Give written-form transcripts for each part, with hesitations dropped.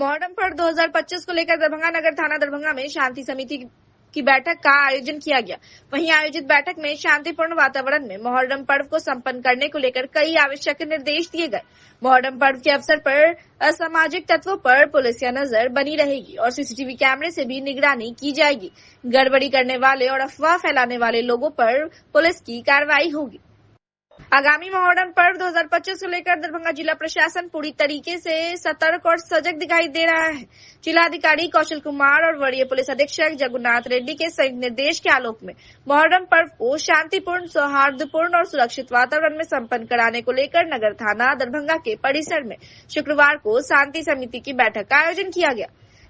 मोहर्रम पर्व 2025 को लेकर दरभंगा नगर थाना दरभंगा में शांति समिति की बैठक का आयोजन किया गया। वहीं आयोजित बैठक में शांतिपूर्ण वातावरण में मोहर्रम पर्व को संपन्न करने को लेकर कई आवश्यक निर्देश दिए गए। मोहर्रम पर्व के अवसर पर असामाजिक तत्वों पर पुलिस की नजर बनी रहेगी और सीसीटीवी कैमरे से भी निगरानी की जाएगी। गड़बड़ी करने वाले और अफवाह फैलाने वाले लोगों पर पुलिस की कार्रवाई होगी। आगामी मोहर्रम पर्व 2025 को लेकर दरभंगा जिला प्रशासन पूरी तरीके से सतर्क और सजग दिखाई दे रहा है। जिलाधिकारी कौशल कुमार और वरीय पुलिस अधीक्षक जगन्नाथ रेड्डी के संयुक्त निर्देश के आलोक में मोहर्रम पर्व को शांतिपूर्ण, सौहार्दपूर्ण और सुरक्षित वातावरण में संपन्न कराने को लेकर नगर थाना दरभंगा के परिसर में शुक्रवार को शांति समिति की बैठक का आयोजन किया गया।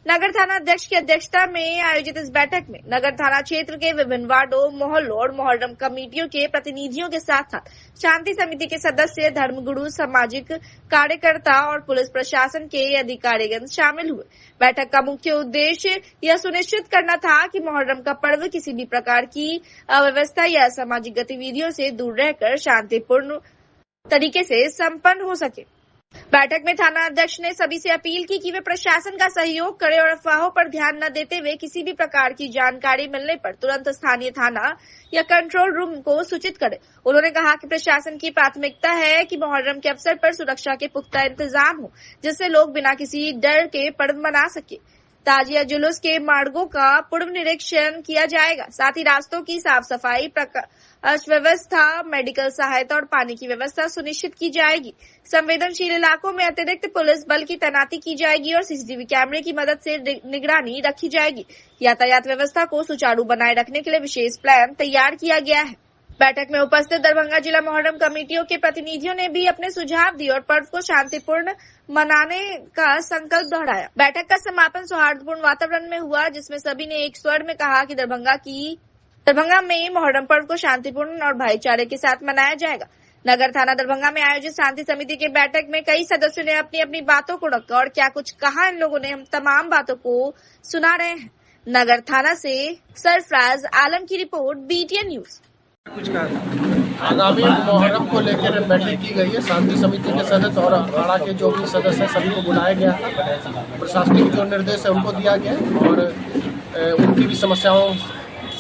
नगर थाना अध्यक्ष की अध्यक्षता में आयोजित इस बैठक में नगर थाना क्षेत्र के विभिन्न वार्डों, मोहल्लों और मोहर्रम कमेटियों के प्रतिनिधियों के साथ साथ शांति समिति के सदस्य, धर्मगुरु, सामाजिक कार्यकर्ता और पुलिस प्रशासन के अधिकारीगण शामिल हुए। बैठक का मुख्य उद्देश्य यह सुनिश्चित करना था कि मोहर्रम का पर्व किसी भी प्रकार की अव्यवस्था या असामाजिक गतिविधियों से दूर रहकर शांतिपूर्ण तरीके से संपन्न हो सके। बैठक में थाना अध्यक्ष ने सभी से अपील की कि वे प्रशासन का सहयोग करें और अफवाहों पर ध्यान न देते हुए किसी भी प्रकार की जानकारी मिलने पर तुरंत स्थानीय थाना या कंट्रोल रूम को सूचित करें। उन्होंने कहा कि प्रशासन की प्राथमिकता है कि मोहर्रम के अवसर पर सुरक्षा के पुख्ता इंतजाम हो, जिससे लोग बिना किसी डर के पर्व मना सके। ताजिया जुलूस के मार्गों का पूर्व निरीक्षण किया जाएगा। साथ ही रास्तों की साफ सफाई, व्यवस्था, मेडिकल सहायता और पानी की व्यवस्था सुनिश्चित की जाएगी। संवेदनशील इलाकों में अतिरिक्त पुलिस बल की तैनाती की जाएगी और सीसीटीवी कैमरे की मदद से निगरानी रखी जाएगी। यातायात व्यवस्था को सुचारू बनाए रखने के लिए विशेष प्लान तैयार किया गया है। बैठक में उपस्थित दरभंगा जिला मोहर्रम कमेटियों के प्रतिनिधियों ने भी अपने सुझाव दिए और पर्व को शांतिपूर्ण मनाने का संकल्प दोहराया। बैठक का समापन सौहार्दपूर्ण वातावरण में हुआ, जिसमें सभी ने एक स्वर में कहा कि दरभंगा में मोहर्रम पर्व को शांतिपूर्ण और भाईचारे के साथ मनाया जाएगा। नगर थाना दरभंगा में आयोजित शांति समिति की बैठक में कई सदस्यों ने अपनी अपनी बातों को रखा और क्या कुछ कहा इन लोगों ने, हम तमाम बातों को सुना रहे हैं। नगर थाना से सरफराज आलम की रिपोर्ट, BTN न्यूज। आगामी मोहर्रम को लेकर बैठक की गई है। शांति समिति के सदस्य और अखाड़ा के जो भी सदस्य हैं सभी को बुलाया गया है। प्रशासनिक जो निर्देश है उनको दिया गया है और उनकी भी समस्याओं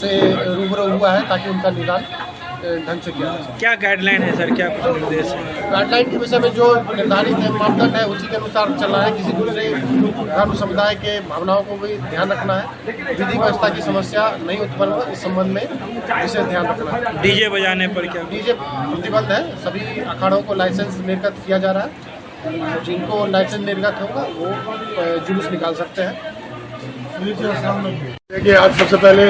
से रूबरू हुआ है ताकि उनका निदान ढंग से किया जाए। क्या गाइडलाइन है सर, क्या कुछ निर्देश है? गाइडलाइन के विषय में जो निर्धारित मापदंड है उसी के अनुसार चलना है। किसी दूसरे धर्म समुदाय के भावनाओं को भी ध्यान रखना है। विधि व्यवस्था की समस्या नहीं उत्पन्न हो, इस संबंध में विशेष ध्यान रखना है। डीजे बजाने पर क्या? डीजे प्रतिबंध है। सभी अखाड़ों को लाइसेंस निर्गत किया जा रहा है। जिनको लाइसेंस निर्गत होगा वो जुलूस निकाल सकते हैं। देखिए, आज सबसे पहले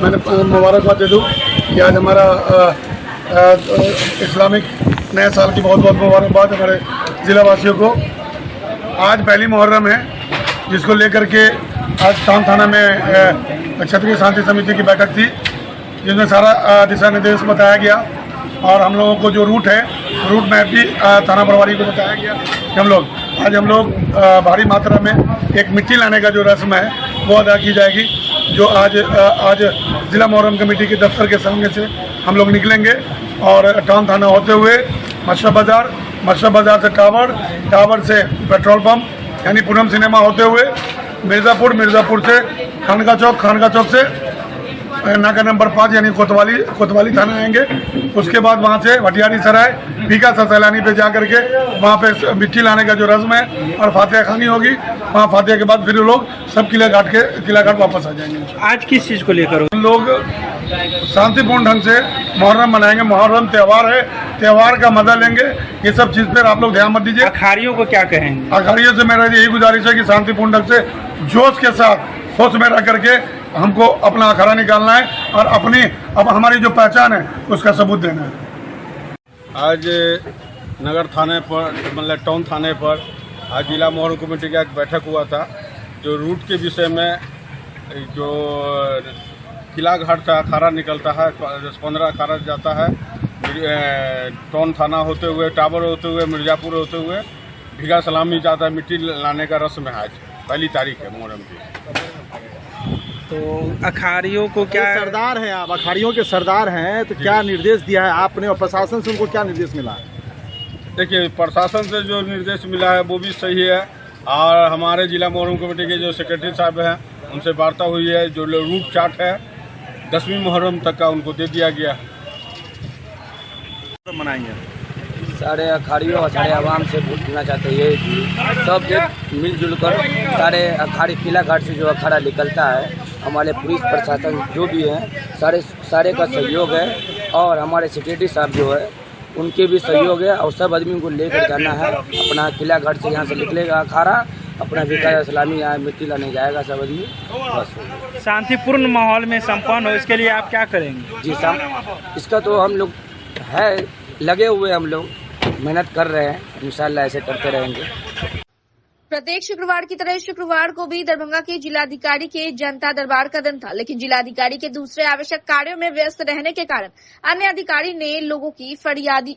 मैंने मुबारकबाद दे दूँ कि आज हमारा इस्लामिक नए साल की बहुत बहुत मुबारकबाद हमारे ज़िलावासियों को। आज पहली मुहर्रम है, जिसको लेकर के आज टाउन थाना में क्षत्रिय शांति समिति की बैठक थी, जिसमें सारा दिशा निर्देश बताया गया और हम लोगों को जो रूट मैप भी थाना प्रभारी को बताया गया कि हम लोग भारी मात्रा में एक मिट्टी लाने का जो रस्म है वो अदा की जाएगी, जो आज जिला मोहर्रम कमेटी के दफ्तर के सामने से हम लोग निकलेंगे और टाउन थाना होते हुए मशरफ बाजार से टावर से पेट्रोल पंप यानी पूनम सिनेमा होते हुए मिर्ज़ापुर से खानका चौक से नाका नंबर 5 यानी कोतवाली थाना आएंगे। उसके बाद वहाँ से भटियारी सराय पीका सैलानी पे जा करके वहाँ पे मिट्टी लाने का जो रस्म है और फातिहा खानी होगी। वहाँ फातिहा के बाद फिर लोग सब किला घाट वापस आ जाएंगे। आज किस चीज़ को लेकर हम लोग शांतिपूर्ण ढंग से मोहर्रम मनाएंगे। मोहर्रम त्यौहार है, त्यौहार का मजा लेंगे। ये सब चीज़ पर आप लोग ध्यान मत दीजिए। अखाड़ियों को क्या कहेंगे? अखाड़ियों से मेरा यही गुजारिश है कि शांतिपूर्ण ढंग से जोश के साथ होश में रह करके हमको अपना अखाड़ा निकालना है और अब हमारी जो पहचान है उसका सबूत देना है। आज नगर थाने पर मतलब टाउन थाने पर आज जिला मोहर्रम कमेटी का एक बैठक हुआ था। जो रूट के विषय में जो किला घाट से अखाड़ा निकलता है, 10-15 अखाड़ा जाता है, टाउन थाना होते हुए, टावर होते हुए, मिर्ज़ापुर होते हुए भीगा सलामी जाता है। मिट्टी लाने का रस्म है। आज पहली तारीख है मोहर्रम की। तो अखाड़ियों को क्या? सरदार हैं आप, अखाड़ियों के सरदार हैं, तो क्या निर्देश दिया है आपने और प्रशासन से उनको क्या निर्देश मिला है? देखिए, प्रशासन से जो निर्देश मिला है वो भी सही है और हमारे जिला मोहर्रम कमेटी के जो सेक्रेटरी साहब हैं उनसे वार्ता हुई है। जो रूट चार्ट है 10वीं मुहर्रम तक का उनको दे दिया गया है। मनाएंगे सारे अखाड़ियों और सारे आवाम से पूछना चाहते हैं ये कि सब एक मिलजुल कर सारे अखाड़े किला घाट से जो अखाड़ा निकलता है, हमारे पुलिस प्रशासन जो भी हैं सारे का सहयोग है और हमारे सेक्रेटरी साहब जो है उनके भी सहयोग है और सब आदमी को लेकर जाना है। अपना किला घाट से यहाँ से निकलेगा अखाड़ा, अपना विकास इस्लामी यहाँ मिट्टी लाने जाएगा सब आदमी। बस शांतिपूर्ण माहौल में संपन्न हो, इसके लिए आप क्या करेंगे? जी साहब, इसका तो हम लोग है लगे हुए, हम लोग मेहनत कर रहे हैं, इंशाल्लाह ऐसे करते रहेंगे। प्रत्येक शुक्रवार की तरह शुक्रवार को भी दरभंगा के जिलाधिकारी के जनता दरबार का दिन था, लेकिन जिलाधिकारी के दूसरे आवश्यक कार्यों में व्यस्त रहने के कारण अन्य अधिकारी ने लोगों की फरियाद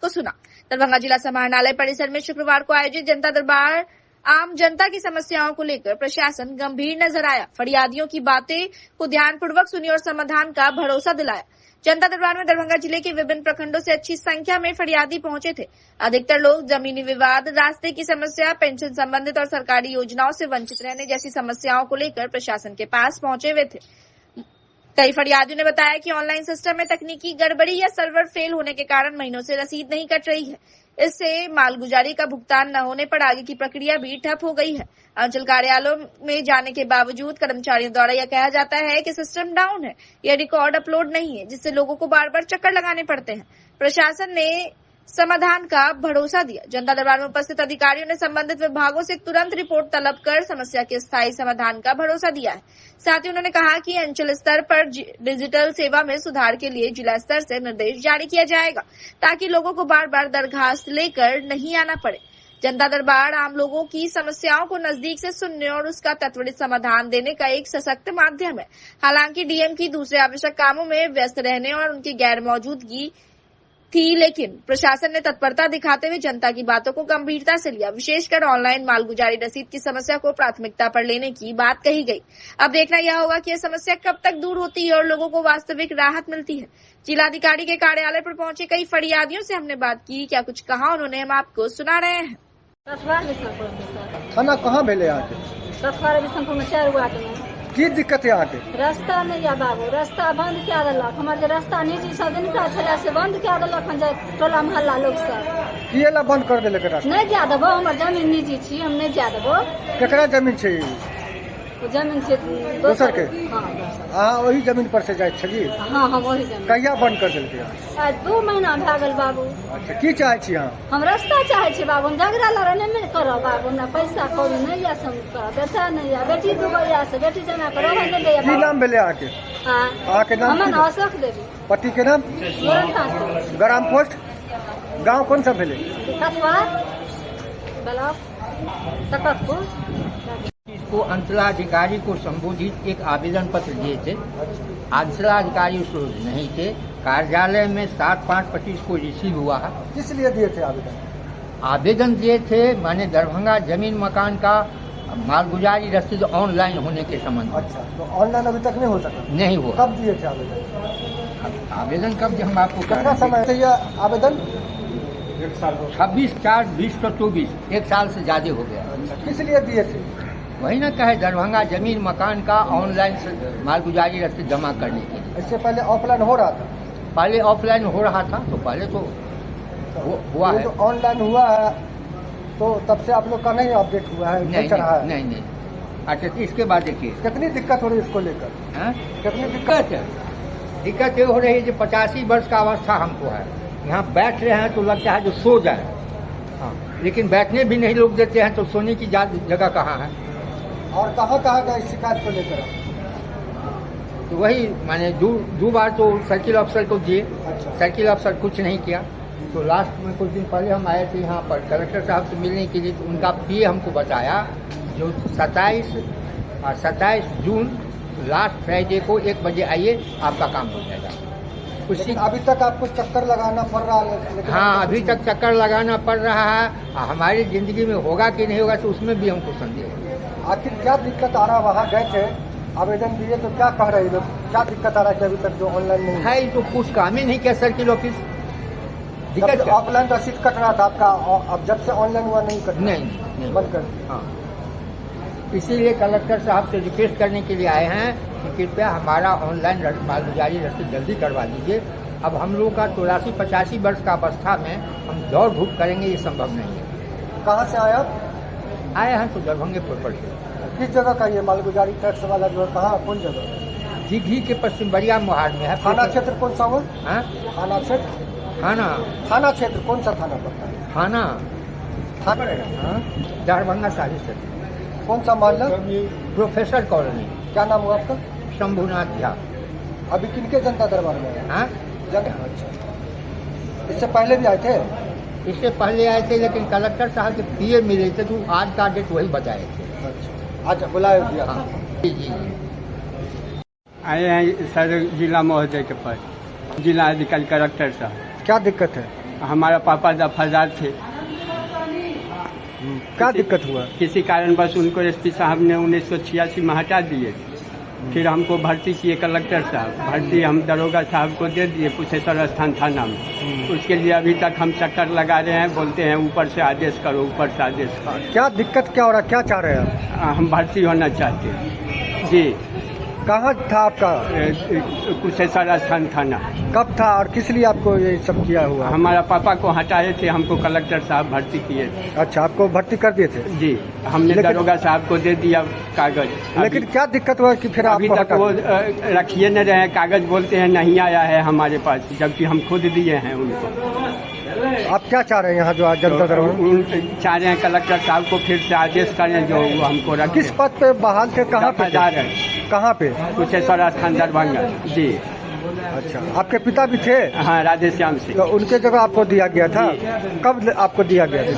को सुना। दरभंगा जिला समाहरणालय परिसर में शुक्रवार को आयोजित जनता दरबार आम जनता की समस्याओं को लेकर प्रशासन गंभीर नजर आया, फरियादियों की बातें को ध्यानपूर्वक सुनी और समाधान का भरोसा दिलाया। जनता दरबार में दरभंगा जिले के विभिन्न प्रखंडों से अच्छी संख्या में फरियादी पहुंचे थे। अधिकतर लोग जमीनी विवाद, रास्ते की समस्या, पेंशन संबंधित और सरकारी योजनाओं से वंचित रहने जैसी समस्याओं को लेकर प्रशासन के पास पहुंचे हुए थे। कई फरियादियों ने बताया कि ऑनलाइन सिस्टम में तकनीकी गड़बड़ी या सर्वर फेल होने के कारण महीनों से रसीद नहीं कट रही है। इससे मालगुजारी का भुगतान न होने पर आगे की प्रक्रिया भी ठप हो गई है। अंचल कार्यालयों में जाने के बावजूद कर्मचारियों द्वारा यह कहा जाता है कि सिस्टम डाउन है या रिकॉर्ड अपलोड नहीं है, जिससे लोगों को बार बार चक्कर लगाने पड़ते हैं। प्रशासन ने समाधान का भरोसा दिया। जनता दरबार में उपस्थित अधिकारियों ने संबंधित विभागों से तुरंत रिपोर्ट तलब कर समस्या के स्थायी समाधान का भरोसा दिया है। साथ ही उन्होंने कहा कि अंचल स्तर पर डिजिटल सेवा में सुधार के लिए जिला स्तर से निर्देश जारी किया जाएगा, ताकि लोगों को बार बार दरखास्त लेकर नहीं आना पड़े। जनता दरबार आम लोगों की समस्याओं को नजदीक से सुनने और उसका त्वरित समाधान देने का एक सशक्त माध्यम है। हालांकि डीएम की दूसरे आवश्यक कामों में व्यस्त रहने और उनकी गैर मौजूदगी थी, लेकिन प्रशासन ने तत्परता दिखाते हुए जनता की बातों को गंभीरता से लिया। विशेषकर ऑनलाइन मालगुजारी रसीद की समस्या को प्राथमिकता पर लेने की बात कही गई। अब देखना यह होगा कि यह समस्या कब तक दूर होती है और लोगों को वास्तविक राहत मिलती है। जिलाधिकारी के कार्यालय पर पहुंचे कई फरियादियों से हमने बात की, क्या कुछ कहा उन्होंने, हम आपको सुना रहे हैं। थाना कहाँ भेले आके? 4 वार्ड में की दिक्कत है आके? रास्ता नहीं है बाबू, रास्ता बंद क्या दिलक, हमारे रास्ता निजी सब दिन का छला से बंद क्या दिलक हन जाय टोला मोहल्ला लोग सब। किएला बंद कर देलक रास्ता? नहीं जा देबो, हमर जमीन निजी छी, हम नहीं जा देबो। केकरा जमीन छै? जमीन से दोसर के? हां, अहाँ वही जमीन पर से जाय छली? हां, हम वही जमीन। कहिया बंद कर देलकै? आज 2 महीना भए गेल बाबू। अच्छा, की चाहै छी अहाँ? हम रास्ता चाहै छी बाबू, हम झगड़ा लड़ने नहीं करब बाबू, हमरा पैसा कौड़ी नहीं या सम कर बेटा नहीं या बेटी दुबैया से बेटी जमा करो नहीं दे। की नाम भेले आके? हां, आके नाम? हमन अशोक देवी। पति के नाम? ग्राम पोस्ट गांव कौन सा भेले? कथवा ब्लॉक सकतपुर। को अंचलाधिकारी को संबोधित एक आवेदन पत्र दिए थे। अंचलाधिकारी उस रोज नहीं थे, कार्यालय में 7/5/25 को रिसीव हुआ है। किस लिए दिए थे आवेदन? आवेदन दिए थे माने दरभंगा जमीन मकान का मालगुजारी रसीद ऑनलाइन होने के संबंध। अच्छा, तो ऑनलाइन अभी तक नहीं हो सका? नहीं हुआ। कब दिए थे आवेदन? आवेदन कब हम आपको कितना समय से यह आवेदन? 26/4/2024, 1 साल से ज्यादा हो गया। किस लिए दिए थे? वही ना कहे दरभंगा जमीन मकान का ऑनलाइन मालगुजारी रसीद जमा करने के लिए। इससे पहले ऑफलाइन हो रहा था? पहले ऑफलाइन हो रहा था, तो पहले तो हुआ है। तो ऑनलाइन हुआ है तो तब से आप लोग का नहीं अपडेट हुआ है? नहीं रहा है? नहीं। अच्छा, तो इसके बाद देखिए कितनी दिक्कत हो रही है इसको लेकर? कितनी दिक्कत ये हो रही है जो 85 वर्ष का अवस्था हमको है। यहाँ बैठ रहे हैं तो लगता है जो सो जाए, लेकिन बैठने भी नहीं लोग देते हैं, तो सोने की जगह कहाँ है? और कहाँ का इस शिकायत को लेकर? तो वही माने दो बार तो सर्किल अफसर को दिए। अच्छा। सर्किल अफसर कुछ नहीं किया। तो लास्ट में कुछ दिन पहले हम आए थे यहाँ पर कलेक्टर साहब से मिलने के लिए, तो उनका पीए हमको बताया जो 27 जून लास्ट फ्राइडे को 1 बजे आइए, आपका काम हो जाएगा। लेकिन अभी तक आपको चक्कर लगाना पड़ रहा है? हाँ, अभी तक चक्कर लगाना पड़ रहा है। हमारी जिंदगी में होगा कि नहीं होगा तो उसमें भी हमको संदेह है। आखिर क्या दिक्कत आ रहा है? वहाँ गए थे, आवेदन दिए, तो क्या कह रहे लोग? क्या दिक्कत आ रहा है कि अभी तक जो ऑनलाइन नहीं है? तो कुछ काम ही नहीं किया सर्किल ऑफिस। दिक्कत क्या? ऑफलाइन रसीद कट रहा था आपका, अब जब से ऑनलाइन हुआ नहीं कट नहीं बंद कर। हाँ, इसीलिए कलेक्टर साहब से रिक्वेस्ट करने के लिए आए हैं कि कृपया हमारा ऑनलाइन मालगुजारी रसीद जल्दी करवा दीजिए। अब हम लोगों का 84-85 वर्ष का अवस्था में हम दौड़ धूप करेंगे, ये संभव नहीं है। कहाँ से आया? आए हैं तो दरभंगेपुर पर से। किस जगह का ये मालगुजारी टैक्स वाला जो है, कहाँ कौन जगह? दीघी के पश्चिम बड़िया मोहाड़ में है। थाना क्षेत्र कौन सा हुआ? हाँ? थाना क्षेत्र, थाना क्षेत्र कौन सा थाना पड़ता है? थाना थाना हाँ, दरभंगा सारी से। कौन सा मामला? Professor colony. क्या नाम हुआ आपका? शंभुनाथ झा। अभी किनके जनता दरबार में आए? हाँ, अच्छा, इससे पहले भी आए थे? इससे पहले आए थे, लेकिन कलेक्टर साहब के पीए मिले थे तो आज का डेट वही बताए थे। अच्छा, आज बुलाए दिया। हाँ, जी। आए हैं सर जिला महोदय के पास, जिला अधिकारी कलेक्टर साहब। क्या दिक्कत है? हमारा पापा दफादार थे। क्या दिक्कत हुआ? किसी कारणवश उनको एसपी साहब ने 1986 में हटा दिए। फिर हमको भर्ती किए कलेक्टर साहब। भर्ती हम दरोगा साहब को दे दिए कुशेश्वर स्थान थाना में। उसके लिए अभी तक हम चक्कर लगा रहे हैं, बोलते हैं ऊपर से आदेश करो, ऊपर से आदेश करो। क्या दिक्कत क्या हो रहा है, क्या चाह रहे हैं आप? हम भर्ती होना चाहते हैं जी। कहाँ था आपका? कुशेश्वर स्थान थाना। कब था और किस लिए आपको ये सब किया हुआ? हमारा पापा को हटाए थे, हमको कलेक्टर साहब भर्ती किए। अच्छा, आपको भर्ती कर दिए थे? जी, हमने दरोगा साहब को दे दिया कागज। लेकिन क्या दिक्कत हुआ कि फिर अभी तक वो रखिए न रहे कागज, बोलते हैं नहीं आया है हमारे पास, जबकि हम खुद दिए हैं उनको। आप क्या चाह रहे हैं यहाँ जो आज जनता दरबार? चाह रहे हैं कलेक्टर साहब को फिर से आदेश करें जो हमको रख। किस पद पे बहाल थे? कहाँ पे जा रहे? कहाँ पे? कुशेश्वर स्थान दरभंगा जी। अच्छा, आपके पिता भी थे? हाँ, राधेश्याम सिंह। तो उनके जगह आपको दिया गया था? कब आपको दिया गया था?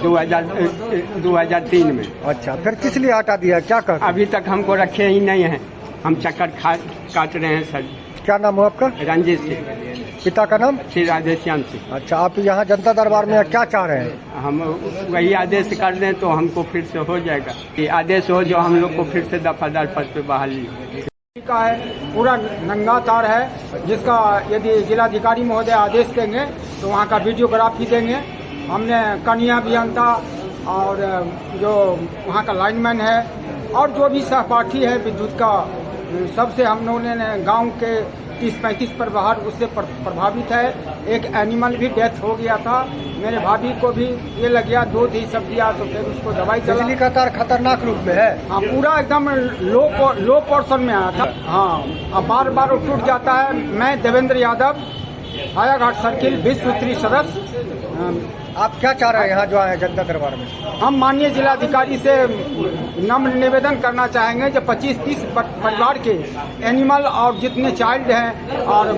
2003 में। अच्छा, फिर किस लिए हटा दिया, क्या कर? अभी तक हमको रखे ही नहीं है, हम चक्कर काट रहे हैं सर। क्या नाम हुआ आपका? रंजीत सिंह। पिता का नाम? श्री राधेश्याम सिंह। अच्छा, आप यहाँ जनता दरबार में क्या चाह रहे हैं? हम वही आदेश कर दें तो हमको फिर से हो जाएगा। ये आदेश हो जो हम लोग को फिर से दफादार पद पे बहाली का है। पूरा नंगा तार है, जिसका यदि जिलाधिकारी महोदय आदेश देंगे तो वहाँ का वीडियोग्राफी देंगे। हमने कन्या अभियंता और जो वहाँ का लाइनमैन है और जो भी सहपाठी है विद्युत का, सबसे हम लोगों ने गांव के 30-35 पर बाहर उससे प्रभावित है। एक एनिमल भी डेथ हो गया था, मेरे भाभी को भी ये लग गया, दूध ही सब दिया तो फिर उसको दवाई चला। बिजली का तार खतरनाक रूप में है। हाँ, पूरा एकदम लो पोर्शन में आया था। हाँ, अब बार बार वो टूट जाता है। मैं देवेंद्र यादव, हायाघाट सर्किल, विश्व सूत्री सदस्य। आप क्या चाह रहे हैं यहाँ जो आए जनता दरबार में? हम माननीय जिलाधिकारी से नम्र निवेदन करना चाहेंगे जो 25-30 परिवार के एनिमल और जितने चाइल्ड हैं और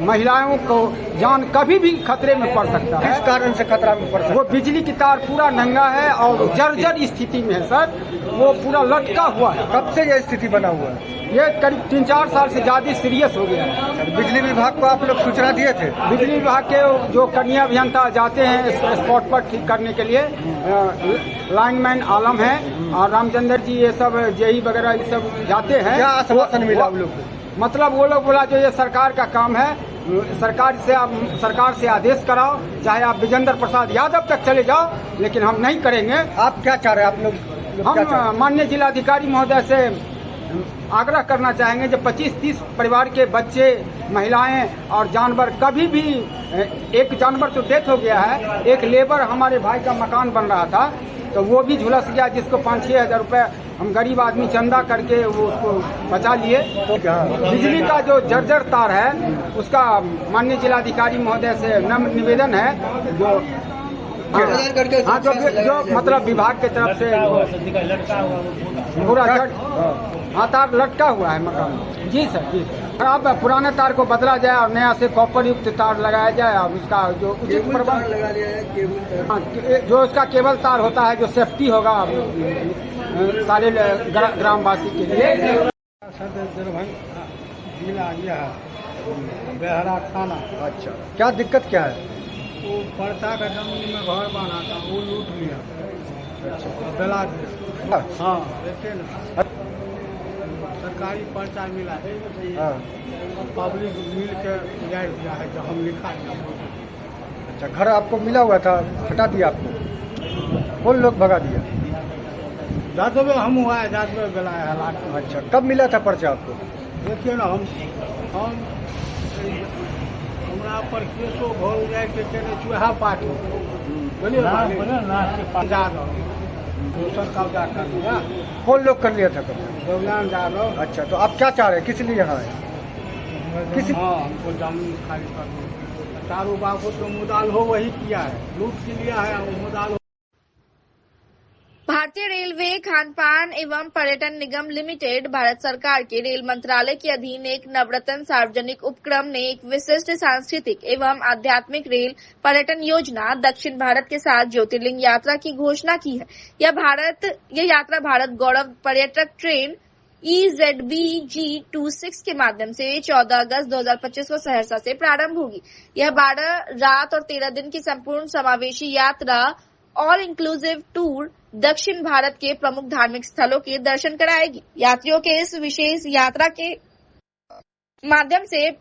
महिलाओं को जान कभी भी खतरे में पड़ सकता है। किस कारण से खतरा में पड़ सकता है? वो बिजली की तार पूरा नंगा है और जर्जर स्थिति में है सर, वो पूरा लटका हुआ है। कब से ये स्थिति बना हुआ है? ये करीब 3-4 साल से ज्यादा सीरियस हो गया है। बिजली विभाग को आप लोग सूचना दिए थे? बिजली विभाग के जो कन्या अभियंता जाते हैं स्पॉट पर ठीक करने के लिए, लाइनमैन आलम है और रामचंद्र जी, ये सब जेई वगैरह ये सब जाते हैं। क्या आश्वासन मिला आप लोग को? मतलब वो लोग बोला जो ये सरकार का काम है, सरकार से आदेश कराओ, चाहे आप विजेंद्र प्रसाद यादव तक चले जाओ, लेकिन हम नहीं करेंगे। आप क्या चाह रहे हैं? आप लोग हम माननीय जिलाधिकारी महोदय से आग्रह करना चाहेंगे जब 25-30 परिवार के बच्चे, महिलाएं और जानवर, कभी भी एक जानवर तो डेथ हो गया है। एक लेबर हमारे भाई का मकान बन रहा था तो वो भी झुलस गया, जिसको 5-6 हजार रुपये हम गरीब आदमी चंदा करके वो उसको बचा लिए। बिजली का जो जर्जर तार है उसका माननीय जिलाधिकारी महोदय से नम्र निवेदन है जो जो मतलब विभाग की तरफ से पूरा तार लटका हुआ है मकान। जी सर, जी सर। अब पुराने तार को बदला जाए और नया से कॉपर युक्त तार लगाया जाए और उसका जो उचित प्रबंध लगा दिया है, जो उसका केबल तार होता है जो सेफ्टी होगा सारे ग्रामवासी के लिए। जिला बेहरा थाना। अच्छा, क्या दिक्कत क्या है? वो पर्चा का जमीन में घर बना था, वो लूट लिया। अच्छा, बेला दिया। हाँ, देखिए ना, सरकारी पर्चा मिला है, पब्लिक मिल के उजाड़ दिया है जो हम लिखा है। अच्छा, घर आपको मिला हुआ था, हटा दिया आपको? कौन लोग भगा दिया? जाते हम हुआ है, जाते गला है हालात। अच्छा, कब मिला था पर्चा आपको? देखिए ना, हम हमरा पर केसो भर जाए के केने चूहा पाट बोलिए ना जा रहा दूसर कब्जा कर लिया। कौन लोग कर लिया था कब्जा? देवलान जा रहा। अच्छा, तो आप क्या चाह रहे हैं, किस लिए यहाँ आए? हाँ, हमको जमीन खाली कर दो। चारों बाबू तो मुदाल हो वही किया है, लूट के लिया है, मुदाल हो। भारतीय रेलवे खानपान एवं पर्यटन निगम लिमिटेड भारत सरकार के रेल मंत्रालय के अधीन एक नवरत्न सार्वजनिक उपक्रम ने एक विशिष्ट सांस्कृतिक एवं आध्यात्मिक रेल पर्यटन योजना दक्षिण भारत के साथ ज्योतिर्लिंग यात्रा की घोषणा की है। यह यात्रा भारत गौरव पर्यटक ट्रेन EZBG26 के माध्यम से 14 अगस्त 2025 को सहरसा से प्रारंभ होगी। यह 12 रात और 13 दिन की संपूर्ण समावेशी यात्रा ऑल इंक्लूसिव टूर दक्षिण भारत के प्रमुख धार्मिक स्थलों के दर्शन कराएगी। यात्रियों के इस विशेष यात्रा के माध्यम से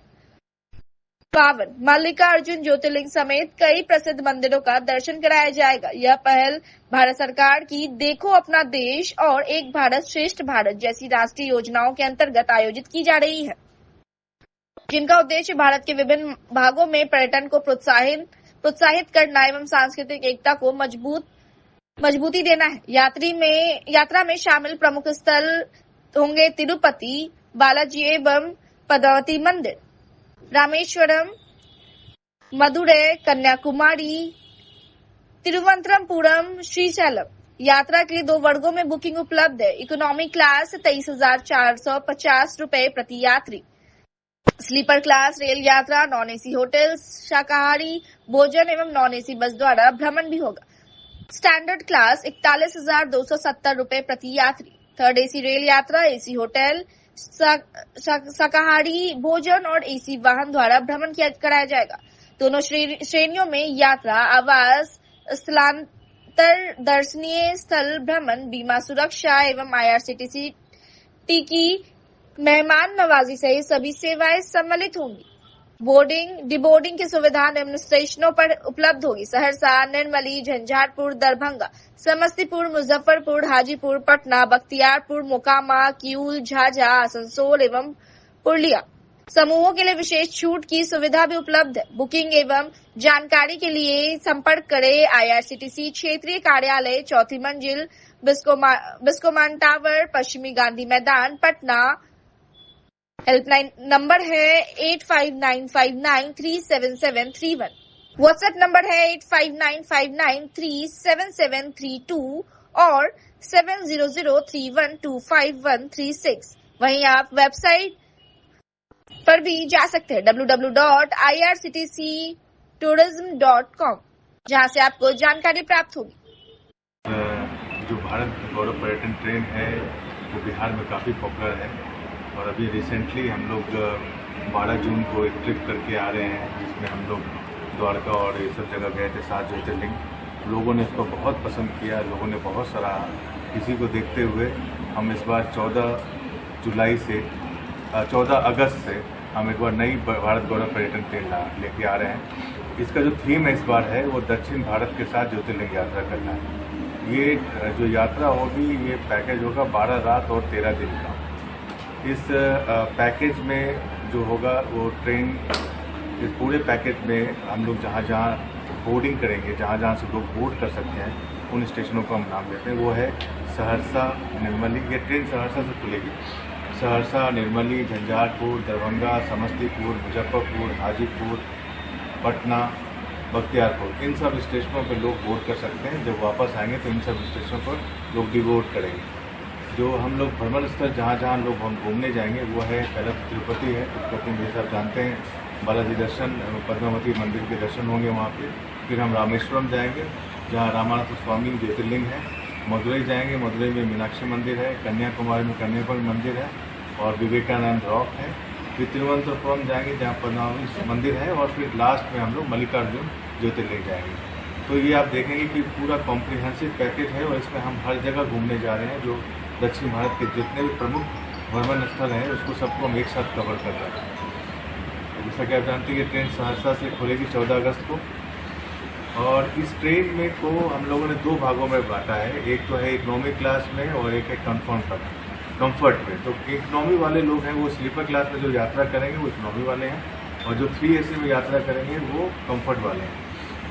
पावन मल्लिकार्जुन ज्योतिर्लिंग समेत कई प्रसिद्ध मंदिरों का दर्शन कराया जाएगा। यह पहल भारत सरकार की देखो अपना देश और एक भारत श्रेष्ठ भारत जैसी राष्ट्रीय योजनाओं के अंतर्गत आयोजित की जा रही है, जिनका उद्देश्य भारत के विभिन्न भागों में पर्यटन को प्रोत्साहित करना एवं सांस्कृतिक एकता को मजबूती देना है। यात्रा में शामिल प्रमुख स्थल होंगे तिरुपति बालाजी एवं पद्मावती मंदिर, रामेश्वरम, मदुरै, कन्याकुमारी, तिरुवनंतपुरम, श्रीशैलम। यात्रा के लिए 2 वर्गों में बुकिंग उपलब्ध है। इकोनॉमी क्लास 23,450 रुपए प्रति यात्री, स्लीपर क्लास रेल यात्रा, नॉन एसी होटल, शाकाहारी भोजन एवं नॉन एसी बस द्वारा भ्रमण भी होगा। स्टैंडर्ड क्लास 41,270 रुपए प्रति यात्री, थर्ड एसी रेल यात्रा, एसी होटल, शाकाहारी भोजन और एसी वाहन द्वारा भ्रमण कराया जाएगा। दोनों श्रेणियों में यात्रा, आवास, स्थलांतर, दर्शनीय स्थल भ्रमण, बीमा सुरक्षा एवं IRCTC की मेहमान नवाजी सहित सभी सेवाएं सम्मिलित होंगी। डिबोर्डिंग की सुविधा निम्न स्टेशनों पर उपलब्ध होगी: सहरसा, निर्मली, झंझारपुर, दरभंगा, समस्तीपुर, मुजफ्फरपुर, हाजीपुर, पटना, बख्तियारपुर, मोकामा, किऊल, झाझा, आसनसोल एवं पुरलिया। समूहों के लिए विशेष छूट की सुविधा भी उपलब्ध है। बुकिंग एवं जानकारी के लिए संपर्क करें IRCTC क्षेत्रीय कार्यालय, 4थी मंजिल, बिस्कोमान टावर, पश्चिमी गांधी मैदान, पटना। हेल्पलाइन नंबर है 8595937731। व्हाट्सएप नंबर है 8595937732 और 7003125136। वहीं आप वेबसाइट पर भी जा सकते हैं www.irctctourism.com, जहां से आपको जानकारी प्राप्त होगी। जो भारत गौरव पर्यटन ट्रेन है वो बिहार में काफ़ी पॉपुलर है और अभी रिसेंटली हम लोग 12 जून को एक ट्रिप करके आ रहे हैं, जिसमें हम लोग द्वारका और ये सब जगह गए थे, 7 ज्योतिर्लिंग। लोगों ने इसको बहुत पसंद किया, लोगों ने बहुत सराहा। इसी को देखते हुए हम इस बार 14 अगस्त से हम एक बार नई भारत गौरव पर्यटन ट्रेन लेके आ रहे हैं। इसका जो थीम है इस बार है वो दक्षिण भारत के साथ ज्योतिर्लिंग यात्रा करना है। ये जो यात्रा होगी, ये पैकेज होगा 12 रात और 13 दिन का। इस पैकेज में जो होगा वो ट्रेन, इस पूरे पैकेज में हम लोग जहाँ जहाँ बोर्डिंग करेंगे, जहाँ जहाँ से लोग बोर्ड कर सकते हैं, उन स्टेशनों को हम नाम देते हैं। वो है सहरसा, निर्मली। ये ट्रेन सहरसा से खुलेगी। सहरसा, निर्मली, झंझारपुर, दरभंगा, समस्तीपुर, मुजफ्फरपुर, हाजीपुर, पटना, बख्तियारपुर, इन सब स्टेशनों पर लोग बोर्ड कर सकते हैं। जब वापस आएंगे तो इन सब स्टेशनों पर लोग डिबोर्ड करेंगे। जो हम लोग भ्रमण स्थल जहाँ जहाँ लोग हम घूमने जाएंगे वो है, पहला तिरुपति है। तिरुपति में जैसे आप जानते हैं बालाजी दर्शन, पद्मावती मंदिर के दर्शन होंगे वहाँ पे। फिर हम रामेश्वरम जाएंगे जहाँ रामानाथ स्वामी ज्योतिर्लिंग है। मदुरई जाएंगे, मदुरई में मीनाक्षी मंदिर है। कन्याकुमारी में कन्याकुमारी मंदिर है और विवेकानंद रॉक है। फिर तिरुवनंतपुरम जाएंगे जहाँ पद्मावती मंदिर है। और फिर लास्ट में हम लोग मल्लिकार्जुन ज्योतिर्लिंग जाएंगे। तो ये आप देखेंगे कि पूरा कॉम्प्रिहेंसिव पैकेज है और इसमें हम हर जगह घूमने जा रहे हैं। जो दक्षिण भारत के जितने भी प्रमुख भ्रमण स्थल हैं उसको सबको हम एक साथ कवर कर रहे हैं। जैसा कि आप जानते हैं कि ट्रेन सहरसा से खुलेगी 14 अगस्त को और इस ट्रेन में को हम लोगों ने 2 भागों में बांटा है। एक तो है इकोनॉमी क्लास में और एक है कंफर्ट में। तो इकोनॉमी वाले लोग हैं वो स्लीपर क्लास में जो यात्रा करेंगे वो इकोनॉमी वाले हैं, और जो 3 AC में यात्रा करेंगे वो कंफर्ट वाले हैं।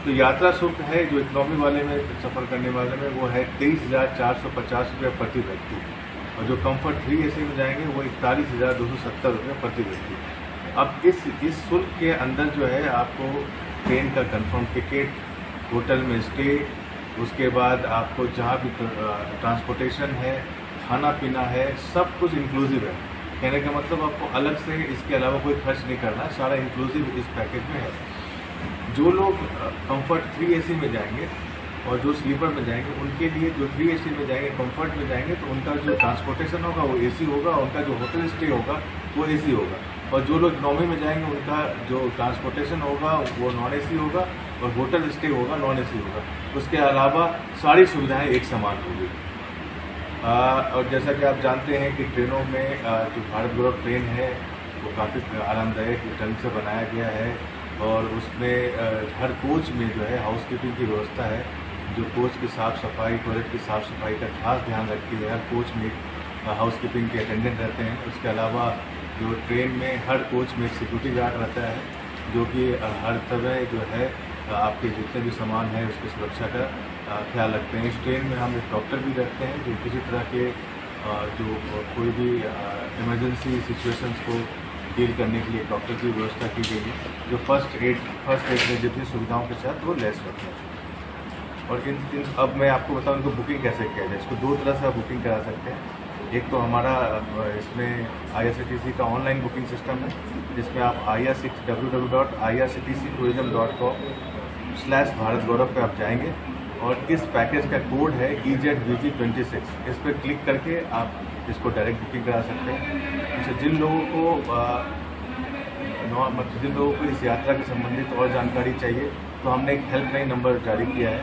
तो यात्रा शुल्क है जो इकोनॉमी वाले में सफ़र करने वाले में वो है 23,450 रुपये प्रति व्यक्ति, और जो कंफर्ट 3 AC में जाएंगे वो 41,270 रुपये प्रति व्यक्ति। अब इस शुल्क के अंदर जो है आपको ट्रेन का कंफर्म टिकट, होटल में स्टे, उसके बाद आपको जहाँ भी ट्रांसपोर्टेशन है, खाना पीना है, सब कुछ इंक्लूसिव है। कहने का मतलब आपको अलग से इसके अलावा कोई खर्च नहीं करना, सारा इंक्लूसिव इस पैकेज में है। जो लोग कंफर्ट 3 AC में जाएंगे और जो स्लीपर में जाएंगे उनके लिए, जो 3 AC में जाएंगे कंफर्ट में जाएंगे तो उनका जो ट्रांसपोर्टेशन होगा वो AC होगा, उनका जो होटल स्टे होगा वो AC होगा, और जो लोग इकोनॉमी में जाएंगे उनका जो ट्रांसपोर्टेशन होगा वो नॉन AC होगा और होटल स्टे होगा नॉन AC होगा। उसके अलावा सारी सुविधाएं एक समान होगी। और जैसा कि आप जानते हैं कि ट्रेनों में जो भारत गौरव ट्रेन है वो काफ़ी आरामदायक ढंग से बनाया गया है, और उसमें हर कोच में जो है हाउसकीपिंग की व्यवस्था है, जो कोच की साफ़ सफाई, टॉयलेट की साफ़ सफाई का खास ध्यान रखती है। हर कोच में हाउसकीपिंग के अटेंडेंट रहते हैं। उसके अलावा जो ट्रेन में हर कोच में एक सिक्योरिटी गार्ड रहता है, जो कि हर समय जो है आपके जितने भी सामान है उसकी सुरक्षा का ख्याल रखते हैं। इस ट्रेन में हम एक डॉक्टर भी रखते हैं जो किसी तरह के जो कोई भी इमरजेंसी सिचुएशंस को डील करने के लिए डॉक्टर की व्यवस्था की गई है, जो फर्स्ट एड में जितनी सुविधाओं के साथ वो लैस रहते हैं। और अब मैं आपको बताऊं इनको बुकिंग कैसे किया जाए। इसको 2 तरह से आप बुकिंग करा सकते हैं। एक तो हमारा इसमें IRCTC का ऑनलाइन बुकिंग सिस्टम है, जिसमें आप www.irctc-tourism.com/भारत-गौरव पे आप जाएंगे और इस पैकेज का कोड है EZBG26। इस पर क्लिक करके आप इसको डायरेक्ट बुकिंग करा सकते हैं। अच्छा, जिन लोगों को इस यात्रा के संबंधित और जानकारी चाहिए तो हमने एक हेल्पलाइन नंबर जारी किया है।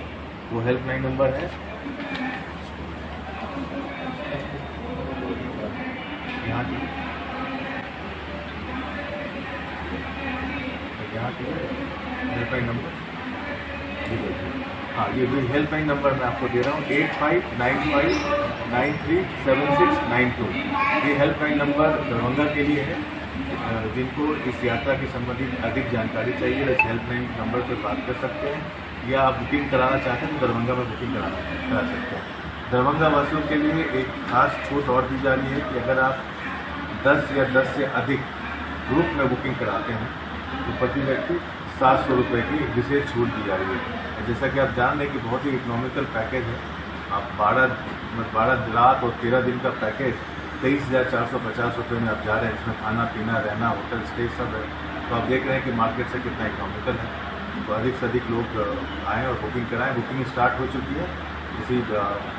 वो हेल्पलाइन नंबर है यहाँ की हेल्पलाइन नंबर, हाँ ये भी हेल्पलाइन नंबर मैं आपको दे रहा हूँ 8595937692। ये हेल्पलाइन नंबर दरभंगा के लिए है। जिनको इस यात्रा के संबंधित अधिक जानकारी चाहिए इस हेल्पलाइन नंबर पर बात कर सकते हैं, या आप बुकिंग कराना चाहते हैं तो दरभंगा में बुकिंग करा सकते हैं। दरभंगा वासियों के लिए एक खास छूट और दी जा रही है कि अगर आप 10 या 10 से अधिक ग्रुप में बुकिंग कराते हैं तो प्रति व्यक्ति 700 रुपये की विशेष छूट दी जा रही है। जैसा कि आप जान लें कि बहुत ही इकोनॉमिकल पैकेज है। आप 12 रात और 13 दिन का पैकेज 23,450 रुपये में आप जा रहे हैं, जिसमें खाना पीना, रहना, होटल स्टे सब है। तो आप देख रहे हैं कि मार्केट से कितना इकोनॉमिकल है। तो अधिक से अधिक लोग आएँ और बुकिंग कराएँ। बुकिंग स्टार्ट हो चुकी है, इसी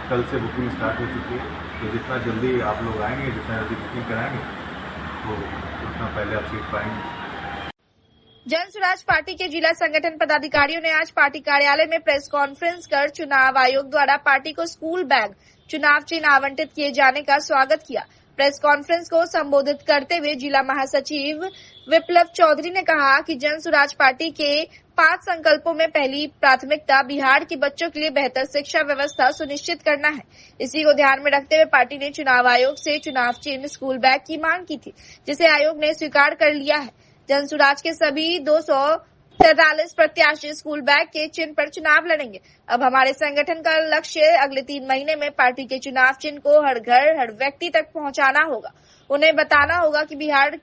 कल से बुकिंग स्टार्ट हो चुकी है। तो जितना जल्दी आप लोग आएंगे, जितना जल्दी बुकिंग कराएंगे तो उतना पहले आप सीट पाएंगे। जन स्वराज पार्टी के जिला संगठन पदाधिकारियों ने आज पार्टी कार्यालय में प्रेस कॉन्फ्रेंस कर चुनाव आयोग द्वारा पार्टी को स्कूल बैग, चुनाव चिन्ह आवंटित किए जाने का स्वागत किया। प्रेस कॉन्फ्रेंस को संबोधित करते हुए जिला महासचिव विप्लव चौधरी ने कहा कि जन स्वराज पार्टी के 5 संकल्पों में पहली प्राथमिकता बिहार के बच्चों के लिए बेहतर शिक्षा व्यवस्था सुनिश्चित करना है। इसी को ध्यान में रखते हुए पार्टी ने चुनाव आयोग से चुनाव चिन्ह स्कूल बैग की मांग की थी, जिसे आयोग ने स्वीकार कर लिया है। जन स्वराज के सभी 243 प्रत्याशी स्कूल बैग के चिन्ह पर चुनाव लड़ेंगे। अब हमारे संगठन का लक्ष्य अगले 3 महीने में पार्टी के चुनाव चिन्ह को हर घर, हर व्यक्ति तक पहुंचाना होगा। उन्हें बताना होगा कि बिहार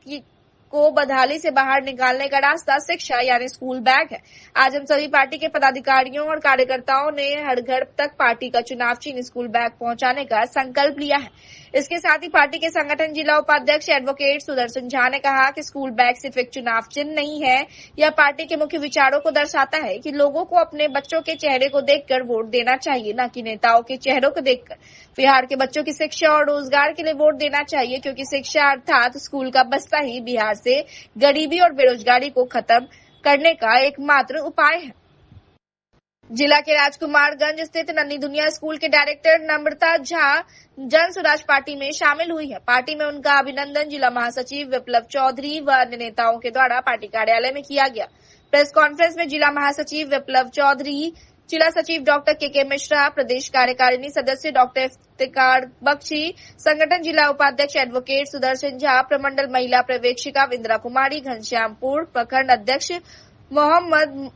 को बदहाली से बाहर निकालने का रास्ता शिक्षा यानी स्कूल बैग है। आज हम सभी पार्टी के पदाधिकारियों और कार्यकर्ताओं ने हर घर तक पार्टी का चुनाव चिन्ह स्कूल बैग पहुंचाने का संकल्प लिया है। इसके साथ ही पार्टी के संगठन जिला उपाध्यक्ष एडवोकेट सुदर्शन झा ने कहा कि स्कूल बैग सिर्फ एक चुनाव चिन्ह नहीं है, यह पार्टी के मुख्य विचारों को दर्शाता है कि लोगों को अपने बच्चों के चेहरे को देखकर वोट देना चाहिए, न कि नेताओं के चेहरों को देखकर। बिहार के बच्चों की शिक्षा और रोजगार के लिए वोट देना चाहिए, क्योंकि शिक्षा अर्थात स्कूल का बस्ता ही बिहार से गरीबी और बेरोजगारी को खत्म करने का एकमात्र उपाय है। जिला के राजकुमारगंज स्थित नन्ही दुनिया स्कूल के डायरेक्टर नम्रता झा जन स्वराज पार्टी में शामिल हुई है। पार्टी में उनका अभिनंदन जिला महासचिव विप्लव चौधरी व अन्य नेताओं के द्वारा पार्टी कार्यालय में किया गया। प्रेस कॉन्फ्रेंस में जिला महासचिव विप्लव चौधरी, जिला सचिव डॉक्टर के मिश्रा, प्रदेश कार्यकारिणी सदस्य डॉक्टर इफ्तिकार बख्शी, संगठन जिला उपाध्यक्ष एडवोकेट सुदर्शन झा, प्रमंडल महिला पर्यवेक्षिका विंद्रा कुमारी, घनश्यामपुर प्रखंड अध्यक्ष मोहम्मद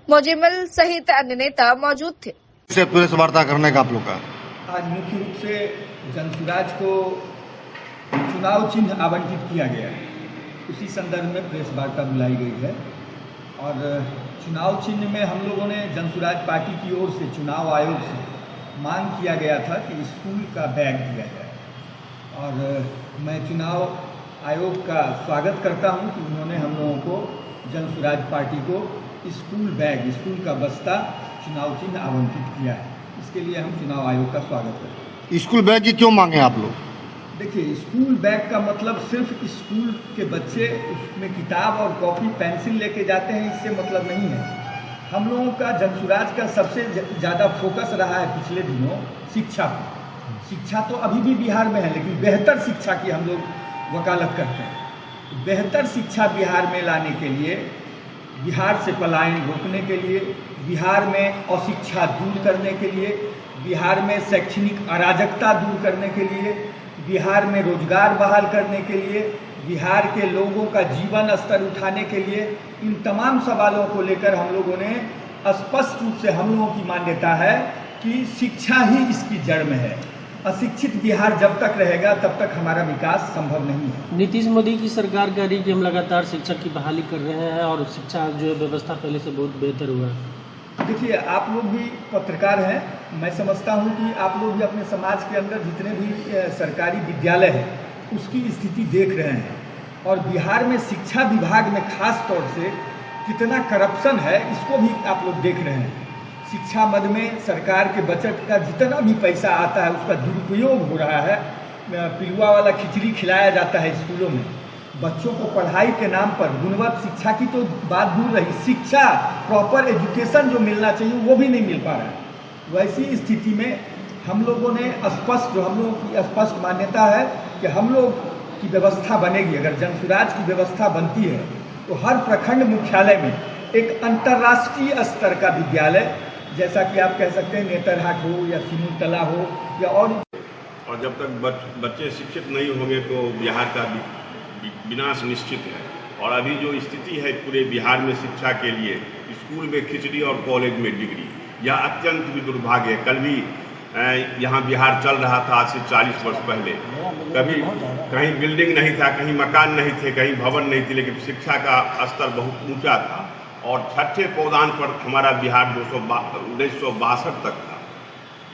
मोजिमल सहित अन्य नेता मौजूद थे। प्रेस वार्ता करने का आप लोग का आज मुख्य रूप से जनसुराज को चुनाव चिन्ह आवंटित किया गया है, उसी संदर्भ में प्रेस वार्ता बुलाई गई है। और चुनाव चिन्ह में हम लोगों ने जनसुराज पार्टी की ओर से चुनाव आयोग से मांग किया गया था कि स्कूल का बैग दिया जाए, और मैं चुनाव आयोग का स्वागत करता हूं कि उन्होंने हम लोगों को जनसुराज पार्टी को स्कूल बैग, स्कूल का बस्ता चुनाव चिन्ह आवंटित किया है। इसके लिए हम चुनाव आयोग का स्वागत करते हैं। स्कूल बैग की क्यों मांगे आप लोग? देखिए, स्कूल बैग का मतलब सिर्फ स्कूल के बच्चे उसमें किताब और कॉपी पेंसिल लेके जाते हैं, इससे मतलब नहीं है। हम लोगों का जनसुराज का सबसे ज़्यादा फोकस रहा है पिछले दिनों शिक्षा पर। शिक्षा तो अभी भी बिहार में है, लेकिन बेहतर शिक्षा की हम लोग वकालत करते हैं। बेहतर शिक्षा बिहार में लाने के लिए, बिहार से पलायन रोकने के लिए, बिहार में अशिक्षा दूर करने के लिए, बिहार में शैक्षणिक अराजकता दूर करने के लिए, बिहार में रोजगार बहाल करने के लिए, बिहार के लोगों का जीवन स्तर उठाने के लिए, इन तमाम सवालों को लेकर हम लोगों ने स्पष्ट रूप से, हम लोगों की मान्यता है कि शिक्षा ही इसकी जड़ में है। अशिक्षित बिहार जब तक रहेगा तब तक हमारा विकास संभव नहीं है। नीतीश मोदी की सरकार कह रही है कि हम लगातार शिक्षक की बहाली कर रहे हैं और शिक्षा जो व्यवस्था पहले से बहुत बेहतर हुआ है। देखिए, आप लोग भी पत्रकार हैं, मैं समझता हूं कि आप लोग भी अपने समाज के अंदर जितने भी सरकारी विद्यालय हैं उसकी स्थिति देख रहे हैं, और बिहार में शिक्षा विभाग में खास तौर से कितना करप्शन है इसको भी आप लोग देख रहे हैं। शिक्षा मद में सरकार के बजट का जितना भी पैसा आता है उसका दुरुपयोग हो रहा है। पिलुआ वाला खिचड़ी खिलाया जाता है स्कूलों में। बच्चों को पढ़ाई के नाम पर गुणवत्ता शिक्षा की तो बात दूर रही, शिक्षा प्रॉपर एजुकेशन जो मिलना चाहिए वो भी नहीं मिल पा रहा है। वैसी स्थिति में हम लोगों ने स्पष्ट, जो हम लोगों की स्पष्ट मान्यता है कि हम लोग की व्यवस्था बनेगी, अगर जनसुराज की व्यवस्था बनती है तो हर प्रखंड मुख्यालय में एक अंतर्राष्ट्रीय स्तर का विद्यालय, जैसा कि आप कह सकते हैं नेतरहाट हो या सिमुलतला हो या और जब तक बच्चे शिक्षित नहीं होंगे तो बिहार का विनाश निश्चित है। और अभी जो स्थिति है पूरे बिहार में शिक्षा के लिए, स्कूल में खिचड़ी और कॉलेज में डिग्री, यह अत्यंत भी दुर्भाग्य है। कल भी यहाँ बिहार चल रहा था, आज से 40 वर्ष पहले कभी कहीं बिल्डिंग नहीं था, कहीं मकान नहीं थे, कहीं भवन नहीं थी, लेकिन शिक्षा का स्तर बहुत ऊंचा था। और छठे पौधान पर हमारा बिहार 1962 तक था,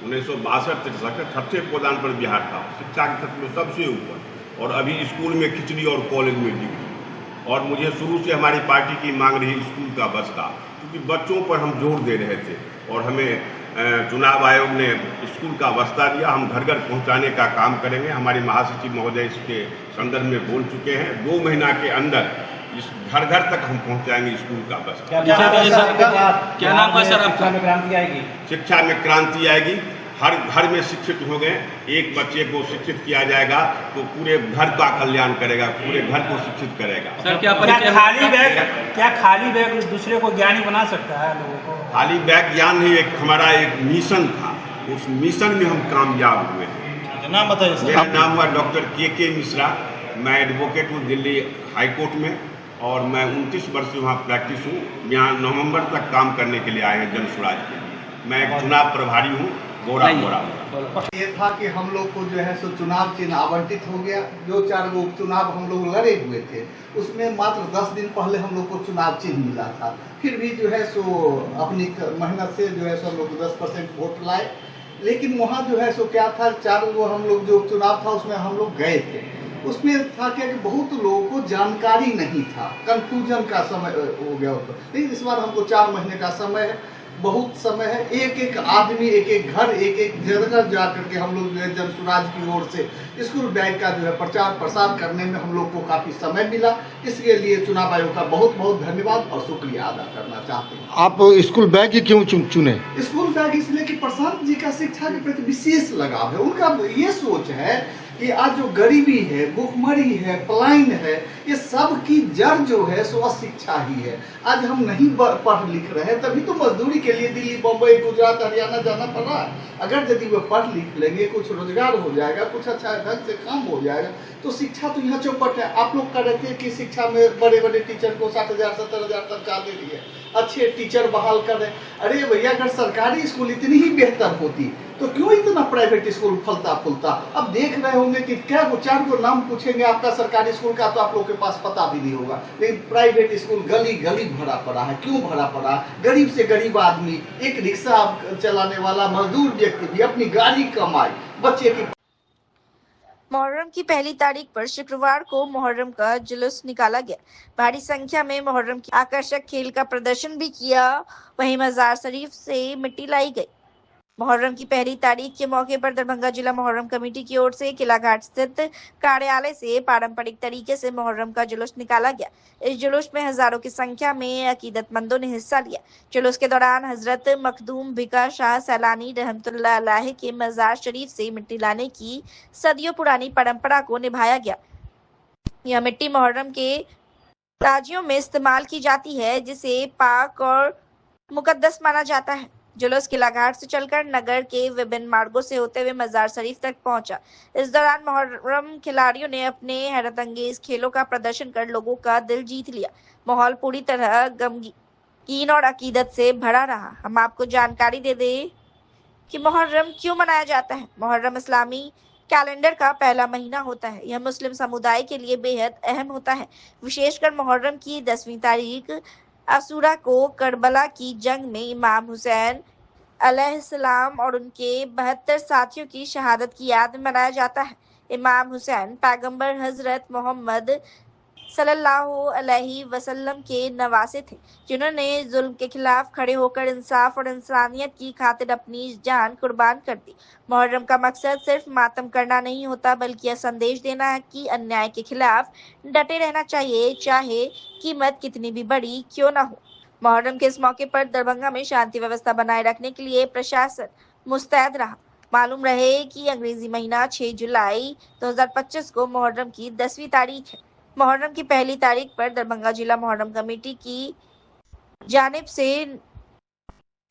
1962 तक छठे पौधान पर बिहार था शिक्षा के क्षेत्र में सबसे ऊपर। और अभी स्कूल में खिचड़ी और कॉलेज में डिग्री। और मुझे शुरू से हमारी पार्टी की मांग रही स्कूल का बस्ता, क्योंकि बच्चों पर हम जोर दे रहे थे और हमें चुनाव आयोग ने स्कूल का बस्ता दिया। हम घर घर पहुंचाने का काम करेंगे। हमारे महासचिव महोदय इसके संदर्भ में बोल चुके हैं। 2 महीना के अंदर इस घर घर तक हम पहुंचाएंगे स्कूल का बस्ता। क्या नाम है सर आपका? क्रांति आएगी, शिक्षा में क्रांति आएगी। हर घर में शिक्षित हो गए, एक बच्चे को शिक्षित किया जाएगा तो पूरे घर का कल्याण करेगा, पूरे घर को शिक्षित करेगा। सर, क्या खाली बैग दूसरे को ज्ञानी बना सकता है लोगों को? खाली बैग ज्ञान नहीं, एक हमारा एक मिशन था, उस मिशन में हम कामयाब हुए हैं। नाम बताइए सर। मेरा नाम हुआ डॉक्टर के मिश्रा। मैं एडवोकेट हूँ दिल्ली हाई कोर्ट में, और मैं 29 वर्ष से वहाँ प्रैक्टिस हूँ। यहाँ नवंबर तक काम करने के लिए आए हैं जनसुराज के लिए। मैं एक चुनाव प्रभारी हूँ। ये था कि हम लोग को जो है सो चुनाव चिन्ह आवंटित हो गया। जो 4 गो उपचुनाव हम लोग लड़े हुए थे उसमें मात्र 10 दिन पहले हम लोग को चुनाव चिन्ह मिला था। फिर भी जो है सो अपनी मेहनत से जो है सो हम लोग 10% वोट लाए। लेकिन वहाँ जो है सो क्या था, 4 गो हम लोग जो चुनाव था उसमें हम लोग गए थे। उसमें था क्या कि बहुत लोगों को जानकारी नहीं था, कंफ्यूजन का समय हो गया होता। लेकिन इस बार हमको 4 महीने का समय है, बहुत समय है। एक एक आदमी, एक एक घर, एक एक जगह जा करके हम लोग जो है जनसुराज की ओर से स्कूल बैग का जो है प्रचार प्रसार करने में हम लोग को काफी समय मिला। इसके लिए चुनाव आयोग का बहुत बहुत धन्यवाद और शुक्रिया अदा करना चाहते हैं। आप स्कूल बैग ही क्यों चुने? स्कूल बैग इसलिए कि प्रशांत जी का शिक्षा के प्रति विशेष लगाव है। उनका ये सोच है कि आज जो गरीबी है, भूखमरी है, पलायन है, ये सब की जड़ जो है सो अशिक्षा ही है। आज हम नहीं पढ़ लिख रहे हैं तभी तो मजदूरी के लिए दिल्ली, बम्बई, गुजरात, हरियाणा जाना पड़ रहा है। अगर यदि वे पढ़ लिख लेंगे, कुछ रोजगार हो जाएगा, कुछ अच्छा ढंग से काम हो जाएगा, तो शिक्षा तो यहाँ चौपट है। आप लोग कह रहे थे कि शिक्षा में बड़े बड़े टीचर को 60,000 70,000 तनख्वाह दे दी है, अच्छे टीचर बहाल कर रहे। अरे भैया, अगर सरकारी स्कूल इतनी ही बेहतर होती तो क्यों इतना प्राइवेट स्कूल फलता फूलता। अब देख रहे होंगे कि क्या 4 नाम पूछेंगे आपका सरकारी स्कूल का तो आप लोग के पास पता भी नहीं होगा, लेकिन प्राइवेट स्कूल गली गली भरा पड़ा है। क्यों भरा पड़ा है? गरीब से गरीब आदमी, एक रिक्शा चलाने वाला मजदूर व्यक्ति भी अपनी गाड़ी कमाए, बच्चे की। मुहर्रम की पहली तारीख पर शुक्रवार को मुहर्रम का जुलूस निकाला गया। भारी संख्या में मुहर्रम की आकर्षक खेल का प्रदर्शन भी किया। वहीं मजार शरीफ से मिट्टी लाई गई। मुहर्रम की पहली तारीख के मौके पर दरभंगा जिला मुहर्रम कमेटी की ओर से किला घाट स्थित कार्यालय से पारंपरिक तरीके से मुहर्रम का जुलूस निकाला गया। इस जुलूस में हजारों की संख्या में अकीदतमंदों ने हिस्सा लिया। जुलूस के दौरान हजरत मखदूम भिका शाह सैलानी रहमतुल्लाह अलैह के मजार शरीफ से मिट्टी लाने की सदियों पुरानी परंपरा को निभाया गया। यह मिट्टी मुहर्रम के ताजियों में इस्तेमाल की जाती है, जिसे पाक और मुकद्दस माना जाता है। जुलूस किला घाट से चलकर नगर के विभिन्न मार्गों से होते हुए मजार शरीफ तक पहुंचा। इस दौरान मुहर्रम खिलाड़ियों ने अपने हैरतअंगेज खेलों का प्रदर्शन कर लोगों का दिल जीत लिया। माहौल पूरी तरह गमगीन और अकीदत से भरा रहा। हम आपको जानकारी दे दें कि मुहर्रम क्यों मनाया जाता है। मुहर्रम इस्लामी कैलेंडर का पहला महीना होता है। यह मुस्लिम समुदाय के लिए बेहद अहम होता है। विशेषकर मुहर्रम की 10वीं तारीख असूरा को करबला की जंग में इमाम हुसैन अलैहिस्सलाम और उनके 72 साथियों की शहादत की याद में मनाया जाता है। इमाम हुसैन पैगंबर हजरत मोहम्मद सल्लल्लाहु अलैहि वसल्लम के नवासे थे, जिन्होंने जुल्म के खिलाफ खड़े होकर इंसाफ और इंसानियत की खातिर अपनी जान कुर्बान कर दी। मुहर्रम का मकसद सिर्फ मातम करना नहीं होता, बल्कि यह संदेश देना है कि अन्याय के खिलाफ डटे रहना चाहिए, चाहे कीमत कितनी भी बड़ी क्यों ना हो। मुहर्रम के इस मौके पर दरभंगा में शांति व्यवस्था बनाए रखने के लिए प्रशासन मुस्तैद रहा। मालूम रहे कि अंग्रेजी महीना 6 जुलाई 2025 को मुहर्रम की 10वीं तारीख है। मुहर्रम की पहली तारीख पर दरभंगा जिला मुहर्रम कमेटी की जानिब से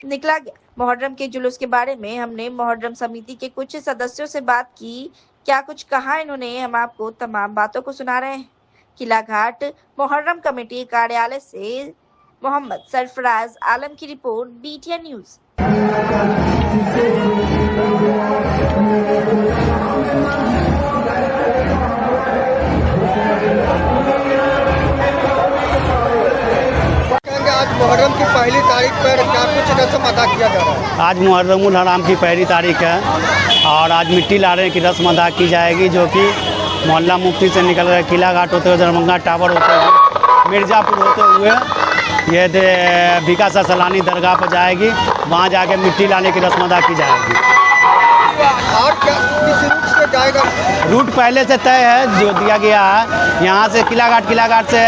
निकला गया मुहर्रम के जुलूस के बारे में हमने मुहर्रम समिति के कुछ सदस्यों से बात की। क्या कुछ कहा इन्होंने, हम आपको तमाम बातों को सुना रहे हैं। किला घाट मुहर्रम कमेटी कार्यालय से मोहम्मद सरफराज आलम की रिपोर्ट, BTN न्यूज। आज मुहर्रम की पहली तारीख पर क्या कुछ रस्म अदा किया जा रहा है? आज मुहर्रमुल हराम की पहली तारीख है और आज मिट्टी लाने की रस्म अदा की जाएगी, जो कि मोहल्ला मुफ्ती से निकल कर किला घाट होते हुए दरभंगा टावर होते हुए मिर्ज़ापुर होते हुए ये भिका शाह सैलानी दरगाह पर जाएगी। वहाँ जाके मिट्टी लाने की रस्म अदा की जाएगी। और क्या किस रूट से जाएगा? रूट पहले से तय है, जो दिया गया है। यहाँ से किला घाट से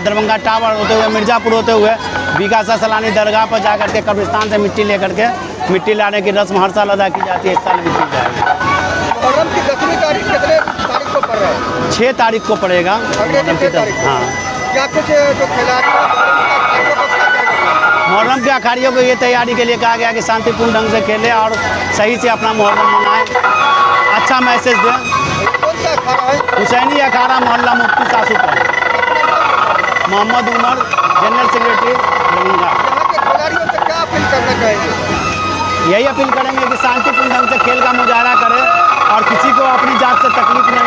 दरभंगा टावर होते हुए मिर्ज़ापुर होते हुए भिका शाह सैलानी दरगाह पर जाकर के कब्रिस्तान से मिट्टी लेकर के मिट्टी लाने की रस्म हर साल अदा की जाती है। इस साल मिट्टी जाएगी। मुहर्रम की 10वीं तारीख कितने तारीख को पड़ रहा है? 6 तारीख को पड़ेगा। हाँ, क्या कुछ जो खिलाड़ी मुहर्रम के अखाड़ियों को ये तैयारी के लिए कहा गया कि शांतिपूर्ण ढंग से खेलें और सही से अपना मुहर्रम मनाएं, अच्छा मैसेज दें। हुसैनी अखाड़ा मोहल्ला मुफ्ती सासुपुर, मोहम्मद उमर, जनरल सेक्रेटरी दरभंगा। खिलाड़ियों से क्या अपील करना चाहेंगे? यही अपील करेंगे कि शांतिपूर्ण ढंग से खेल का मुजाहरा करें और किसी को अपनी जात से तकलीफ नहीं